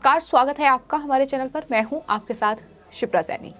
नमस्कार, स्वागत है आपका हमारे चैनल पर। मैं हूं आपके साथ शिप्रा सैनी।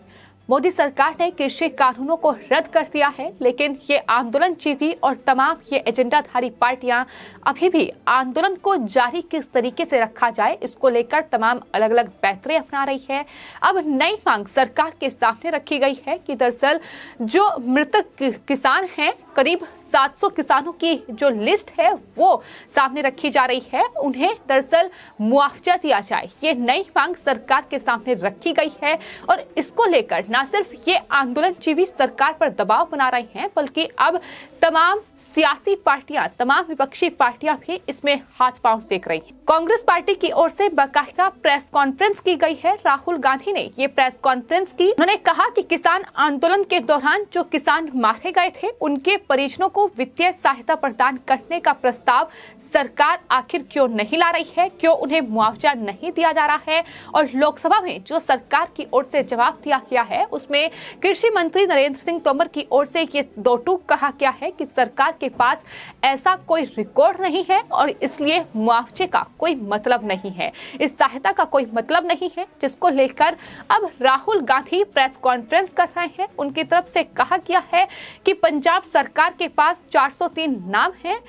मोदी सरकार ने कृषि कानूनों को रद्द कर दिया है, लेकिन ये आंदोलनजीवी और तमाम ये एजेंडाधारी पार्टियां अभी भी आंदोलन को जारी किस तरीके से रखा जाए, इसको लेकर तमाम अलग अलग पैंतरे अपना रही है। अब नई मांग सरकार के सामने रखी गई है कि दरअसल जो मृतक किसान हैं, करीब 700 किसानों की जो लिस्ट है वो सामने रखी जा रही है, उन्हें दरअसल मुआवजा दिया जाए। ये नई मांग सरकार के सामने रखी गई है और इसको लेकर न सिर्फ ये आंदोलनजीवी सरकार पर दबाव बना रहे हैं, बल्कि अब तमाम सियासी पार्टियां, तमाम विपक्षी पार्टियां भी इसमें हाथ पांव सेक रही हैं। कांग्रेस पार्टी की ओर से बाकायदा प्रेस कॉन्फ्रेंस की गई है। राहुल गांधी ने ये प्रेस कॉन्फ्रेंस की। उन्होंने कहा कि किसान आंदोलन के दौरान जो किसान मारे गए थे, उनके परिजनों को वित्तीय सहायता प्रदान करने का प्रस्ताव सरकार आखिर क्यों नहीं ला रही है, क्यों उन्हें मुआवजा नहीं दिया जा रहा है। और लोकसभा में जो सरकार की ओर से जवाब दिया गया है, उसमें कृषि मंत्री नरेंद्र सिंह तोमर की ओर से ये दो टूक कहा गया है कि सरकार के पास ऐसा कोई रिकॉर्ड नहीं है और इसलिए मुआवजे का कोई मतलब नहीं है, इस सहायता का कोई मतलब नहीं है, जिसको लेकर अब राहुल गांधी प्रेस कॉन्फ्रेंस कर रहे हैं। उनकी तरफ से कहा गया है कि पंजाब सरकार के पास 403 नाम हैं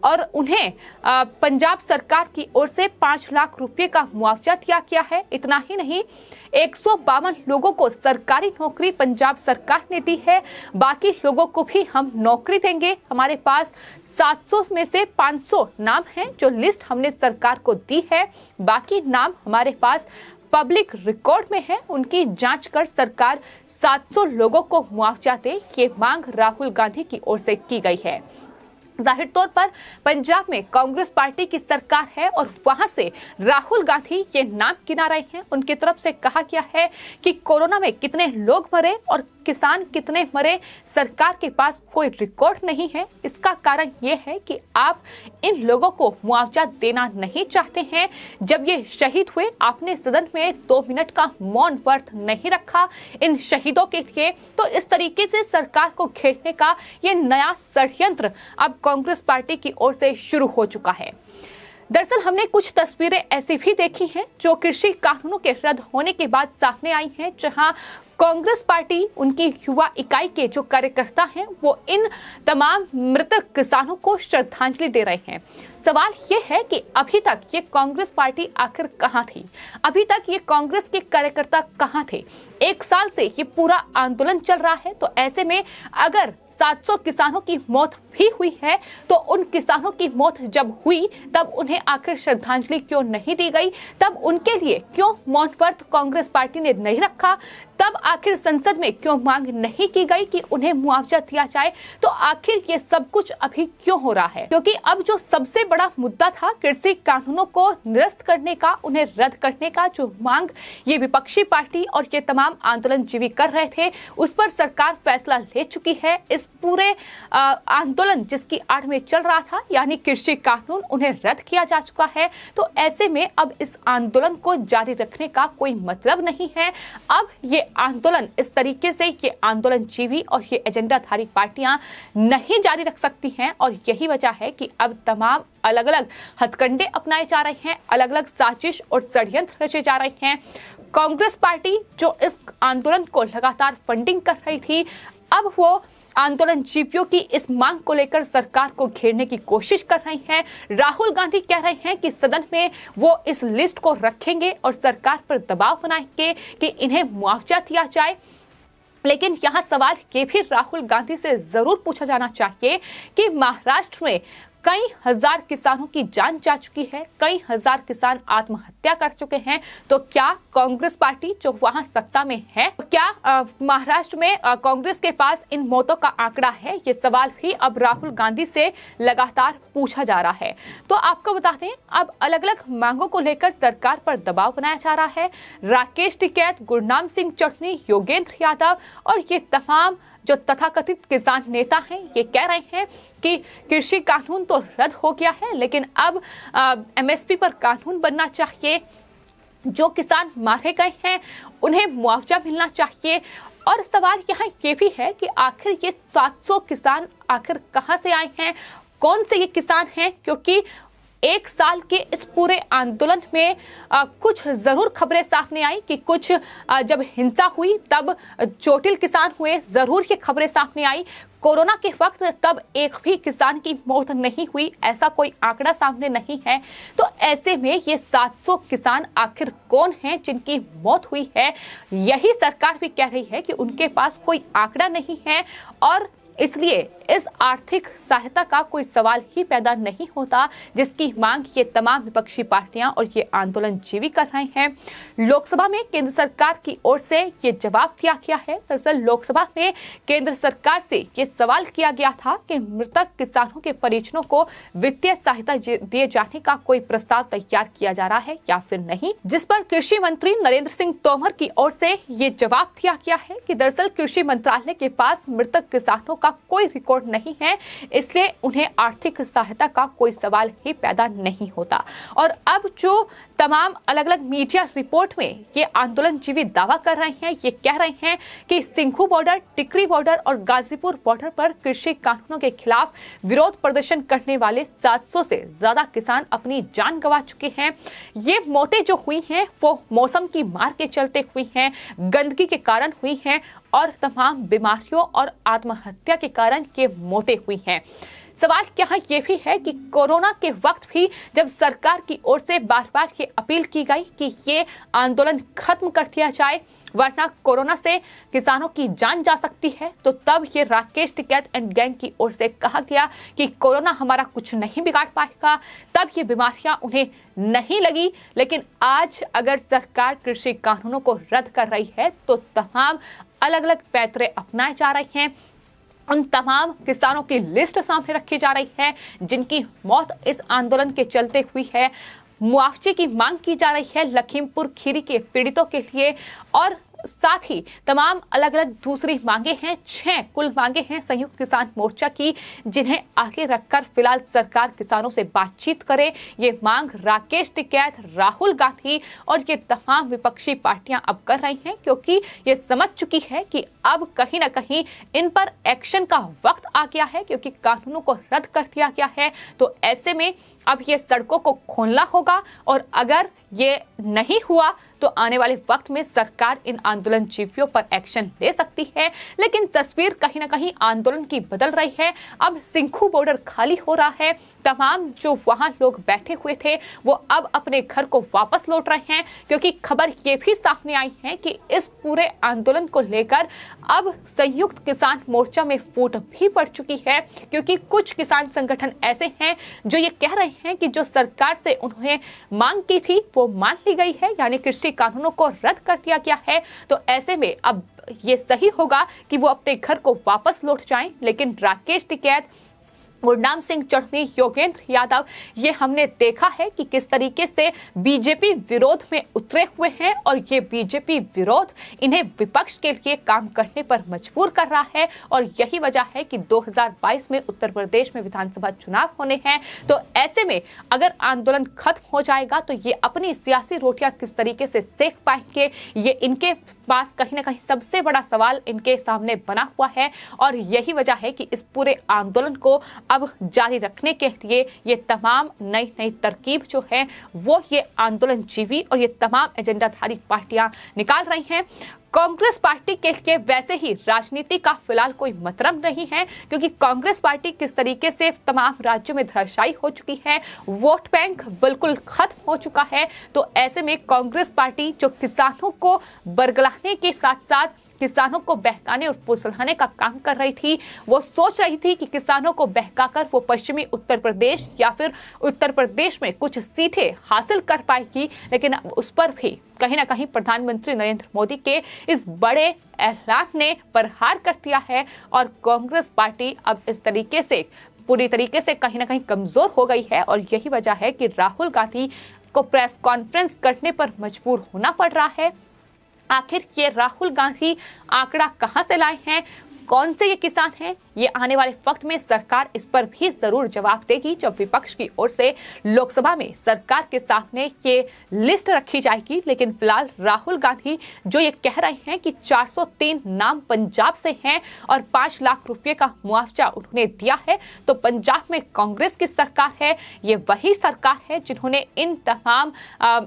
और उन्हें पंजाब सरकार की ओर से 5 लाख रुपए का मुआवजा दिया गया है। इतना ही नहीं, 152 लोगों को सरकारी नौकरी पंजाब सरकार ने दी है, बाकी लोगों को भी हम नौकरी देंगे। हमारे पास 700 में से 500 नाम हैं जो लिस्ट हमने सरकार को दी है, बाकी नाम हमारे पास पब्लिक रिकॉर्ड में है, उनकी जांच कर सरकार 700 लोगों को मुआवजा दे। ये मांग राहुल गांधी की ओर से की गई है। जाहिर तौर पर पंजाब में कांग्रेस पार्टी की सरकार है और वहां से राहुल गांधी ये नाम गिना रहे हैं। उनकी तरफ से कहा गया है कि कोरोना में कितने लोग मरे और किसान कितने मरे, सरकार के पास कोई रिकॉर्ड नहीं है। इसका कारण ये है कि आप इन लोगों को मुआवजा देना नहीं चाहते हैं। जब ये शहीद हुए, आपने सदन में 2 मिनट का मौन व्रत नहीं रखा इन शहीदों के लिए। तो इस तरीके से सरकार को घेरने का ये नया षड्यंत्र अब कांग्रेस पार्टी की ओर से शुरू हो चुका है। दरअसल हमने कुछ तस्वीरें ऐसी भी देखी हैं जो कृषि कानूनों के रद्द होने के बाद सामने आई हैं, जहां कांग्रेस पार्टी, उनकी युवा इकाई के जो कार्यकर्ता हैं, वो इन तमाम मृतक किसानों को श्रद्धांजलि दे रहे हैं। सवाल ये है कि अभी तक ये कांग्रेस पार्टी आखिर कहां थी, अभी तक ये कांग्रेस के कार्यकर्ता कहां थे। 1 साल से ये पूरा आंदोलन चल रहा है, तो ऐसे में अगर 700 किसानों की मौत भी हुई है, तो उन किसानों की मौत जब हुई तब उन्हें आखिर श्रद्धांजलि क्यों नहीं दी गई, तब उनके लिए क्यों मौन व्रत कांग्रेस पार्टी ने नहीं रखा, तब आखिर संसद में क्यों मांग नहीं की गई कि उन्हें मुआवजा दिया जाए। तो आखिर ये सब कुछ अभी क्यों हो रहा है, क्योंकि अब जो सबसे बड़ा मुद्दा था कृषि कानूनों को निरस्त करने का, उन्हें रद्द करने का, जो मांग ये विपक्षी पार्टी और ये तमाम आंदोलनजीवी कर रहे थे, उस पर सरकार फैसला ले चुकी है। इस पूरे आंदोलन जिसकी आड़ में चल रहा था, यानी कृषि कानून, उन्हें रद्द किया जा चुका है। तो ऐसे में अब इस आंदोलन को जारी रखने का कोई मतलब नहीं है। अब ये आंदोलन इस तरीके से ये आंदोलनजीवी और ये एजेंडाधारी पार्टियां नहीं जारी रख सकती हैं और यही वजह है कि अब तमाम अलग अलग हथकंडे अपनाए जा रहे हैं, अलग अलग साजिश और षड्यंत्र रचे जा रहे हैं। कांग्रेस पार्टी जो इस आंदोलन को लगातार फंडिंग कर रही थी, अब वो आंदोलनजीवियों की इस मांग को लेकर सरकार को घेरने की कोशिश कर रही हैं। राहुल गांधी कह रहे हैं कि सदन में वो इस लिस्ट को रखेंगे और सरकार पर दबाव बनाएंगे कि इन्हें मुआवजा दिया जाए। लेकिन यहाँ सवाल ये भी राहुल गांधी से जरूर पूछा जाना चाहिए कि महाराष्ट्र में कई हजार किसानों की जान जा चुकी है, कई हजार किसान आत्महत्या कर चुके हैं, तो क्या कांग्रेस पार्टी जो वहां सत्ता में है, क्या महाराष्ट्र में कांग्रेस के पास इन मौतों का आंकड़ा है? ये सवाल भी अब राहुल गांधी से लगातार पूछा जा रहा है। तो आपको बता दें, अब अलग अलग मांगों को लेकर सरकार पर दबाव बनाया जा रहा है। राकेश टिकैत, गुरनाम सिंह चटनी, योगेंद्र यादव और ये तमाम जो तथाकथित किसान नेता हैं, ये कह रहे हैं कि कृषि कानून तो रद्द हो गया है, लेकिन अब एमएसपी पर कानून बनना चाहिए। जो किसान मारे गए हैं उन्हें मुआवजा मिलना चाहिए। और सवाल यहाँ ये भी है कि आखिर ये 700 किसान आखिर कहां से आए हैं, कौन से ये किसान हैं, क्योंकि एक साल के इस पूरे आंदोलन में कुछ जरूर खबरें सामने आई कि कुछ जब हिंसा हुई तब चोटिल किसान हुए, जरूर ये खबरें सामने आई। कोरोना के वक्त तब एक भी किसान की मौत नहीं हुई, ऐसा कोई आंकड़ा सामने नहीं है। तो ऐसे में ये 700 किसान आखिर कौन हैं जिनकी मौत हुई है? यही सरकार भी कह रही है कि उनके पास कोई आंकड़ा नहीं है और इसलिए इस आर्थिक सहायता का कोई सवाल ही पैदा नहीं होता, जिसकी मांग ये तमाम विपक्षी पार्टियां और ये आंदोलनजीवी कर रहे हैं। लोकसभा में केंद्र सरकार की ओर से ये जवाब दिया गया है। दरअसल लोकसभा में केंद्र सरकार से ये सवाल किया गया था कि मृतक किसानों के परिजनों को वित्तीय सहायता दिए जाने का कोई प्रस्ताव तैयार किया जा रहा है या फिर नहीं, जिस पर कृषि मंत्री नरेंद्र सिंह तोमर की ओर से ये जवाब दिया गया है कि दरअसल कृषि मंत्रालय के पास मृतक किसानों का कोई रिकॉर्ड नहीं है, इसलिए उन्हें आर्थिक सहायता का कोई सवाल ही पैदा नहीं होता। और अब जो तमाम अलग अलग मीडिया रिपोर्ट में ये आंदोलनजीवी दावा कर रहे हैं, ये कह रहे हैं कि सिंघू बॉर्डर, टिकरी बॉर्डर और गाजीपुर बॉर्डर पर कृषि कानूनों के खिलाफ विरोध प्रदर्शन करने वाले 700 से ज्यादा किसान अपनी जान गंवा चुके हैं। ये मौतें जो हुई हैं वो मौसम की मार के चलते हुई हैं, गंदगी के कारण हुई हैं और तमाम बीमारियों और आत्महत्या के कारण ये मौतें हुई हैं। सवाल यहाँ ये भी है कि कोरोना के वक्त भी जब सरकार की ओर से बार बार ये अपील की गई कि ये आंदोलन खत्म कर दिया जाए वरना कोरोना से किसानों की जान जा सकती है, तो तब ये राकेश टिकैत एंड गैंग की ओर से कहा गया कि कोरोना हमारा कुछ नहीं बिगाड़ पाएगा, तब ये बीमारियां उन्हें नहीं लगी। लेकिन आज अगर सरकार कृषि कानूनों को रद्द कर रही है तो तमाम अलग अलग पैतरे अपनाए जा रहे हैं। उन तमाम किसानों की लिस्ट सामने रखी जा रही है जिनकी मौत इस आंदोलन के चलते हुई है। मुआवजे की मांग की जा रही है लखीमपुर खीरी के पीड़ितों के लिए और साथ ही तमाम अलग अलग दूसरी मांगे हैं। 6 कुल मांगे हैं संयुक्त किसान मोर्चा की, जिन्हें आगे रखकर फिलहाल सरकार किसानों से बातचीत करे। ये मांग राकेश टिकैत, राहुल गांधी और ये तमाम विपक्षी पार्टियां अब कर रही हैं, क्योंकि ये समझ चुकी है कि अब कहीं ना कहीं इन पर एक्शन का वक्त आ गया है, क्योंकि कानूनों को रद्द कर दिया गया है। तो ऐसे में अब ये सड़कों को खोलना होगा और अगर ये नहीं हुआ तो आने वाले वक्त में सरकार इन आंदोलनजीवियों पर एक्शन ले सकती है। लेकिन तस्वीर कहीं ना कहीं आंदोलन की बदल रही है। अब सिंघू बॉर्डर खाली हो रहा है, तमाम जो वहां लोग बैठे हुए थे वो अब अपने घर को वापस लौट रहे हैं, क्योंकि खबर ये भी सामने आई है कि इस पूरे आंदोलन को लेकर अब संयुक्त किसान मोर्चा में फूट भी पड़ चुकी है, क्योंकि कुछ किसान संगठन ऐसे हैं जो ये कह रहे हैं कि जो सरकार से उन्हें मांग की थी वो मान ली गई है, यानी कृषि कानूनों को रद्द कर दिया गया है। तो ऐसे में अब ये सही होगा कि वो अपने घर को वापस लौट जाएं। लेकिन राकेश टिकैत, गुरनाम सिंह चढ़नी, योगेंद्र यादव, ये हमने देखा है कि किस तरीके से बीजेपी विरोध में उतरे हुए हैं और ये बीजेपी विरोध इन्हें विपक्ष के लिए काम करने पर मजबूर कर रहा है। और यही वजह है कि 2022 में उत्तर प्रदेश में विधानसभा चुनाव होने हैं। तो ऐसे में अगर आंदोलन खत्म हो जाएगा तो ये अपनी सियासी रोटियां किस तरीके से सेक पाएंगे, ये इनके पास कहीं ना कहीं सबसे बड़ा सवाल इनके सामने बना हुआ है। और यही वजह है कि इस पूरे आंदोलन को अब जारी रखने के लिए ये तमाम नई नई तरकीब जो है वो ये आंदोलनजीवी और ये तमाम एजेंडाधारी पार्टियां निकाल रही हैं। कांग्रेस पार्टी के लिए वैसे ही राजनीति का फिलहाल कोई मतलब नहीं है, क्योंकि कांग्रेस पार्टी किस तरीके से तमाम राज्यों में धराशायी हो चुकी है, वोट बैंक बिल्कुल खत्म हो चुका है। तो ऐसे में कांग्रेस पार्टी जो किसानों को बरगलाने के साथ साथ किसानों को बहकाने और फुसलाने का काम कर रही थी, वो सोच रही थी कि किसानों को बहकाकर वो पश्चिमी उत्तर प्रदेश या फिर उत्तर प्रदेश में कुछ सीटें हासिल कर पाएगी। लेकिन उस पर भी कहीं ना कहीं प्रधानमंत्री नरेंद्र मोदी के इस बड़े ऐलान ने प्रहार कर दिया है और कांग्रेस पार्टी अब इस तरीके से पूरी तरीके से कहीं ना कहीं कमजोर हो गई है। और यही वजह है कि राहुल गांधी को प्रेस कॉन्फ्रेंस करने पर मजबूर होना पड़ रहा है। आखिर ये राहुल गांधी आंकड़ा कहां से लाए हैं, कौन से ये किसान हैं, ये आने वाले वक्त में सरकार इस पर भी जरूर जवाब देगी जब विपक्ष की ओर से लोकसभा में सरकार के सामने ये लिस्ट रखी जाएगी। लेकिन फिलहाल राहुल गांधी जो ये कह रहे हैं कि 403 नाम पंजाब से हैं और 5 लाख रुपए का मुआवजा उन्होंने दिया है, तो पंजाब में कांग्रेस की सरकार है। ये वही सरकार है जिन्होंने इन तमाम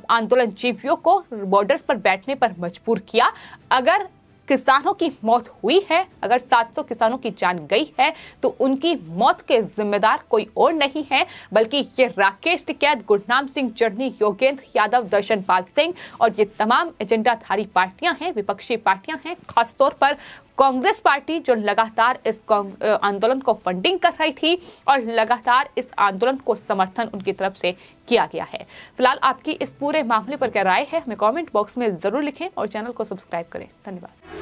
आंदोलनजीवियों को बॉर्डर्स पर बैठने पर मजबूर किया। अगर किसानों की मौत हुई है, अगर 700 किसानों की जान गई है, तो उनकी मौत के जिम्मेदार कोई और नहीं है बल्कि ये राकेश टिकैत, गुरनाम सिंह जर्नी, योगेंद्र यादव, दर्शनपाल सिंह और ये तमाम एजेंडाधारी पार्टियां हैं, विपक्षी पार्टियां हैं। खासतौर पर कांग्रेस पार्टी जो लगातार इस आंदोलन को फंडिंग कर रही थी और लगातार इस आंदोलन को समर्थन उनकी तरफ से किया गया है। फिलहाल आपकी इस पूरे मामले पर क्या राय है, हमें कमेंट बॉक्स में जरूर लिखें और चैनल को सब्सक्राइब करें। धन्यवाद।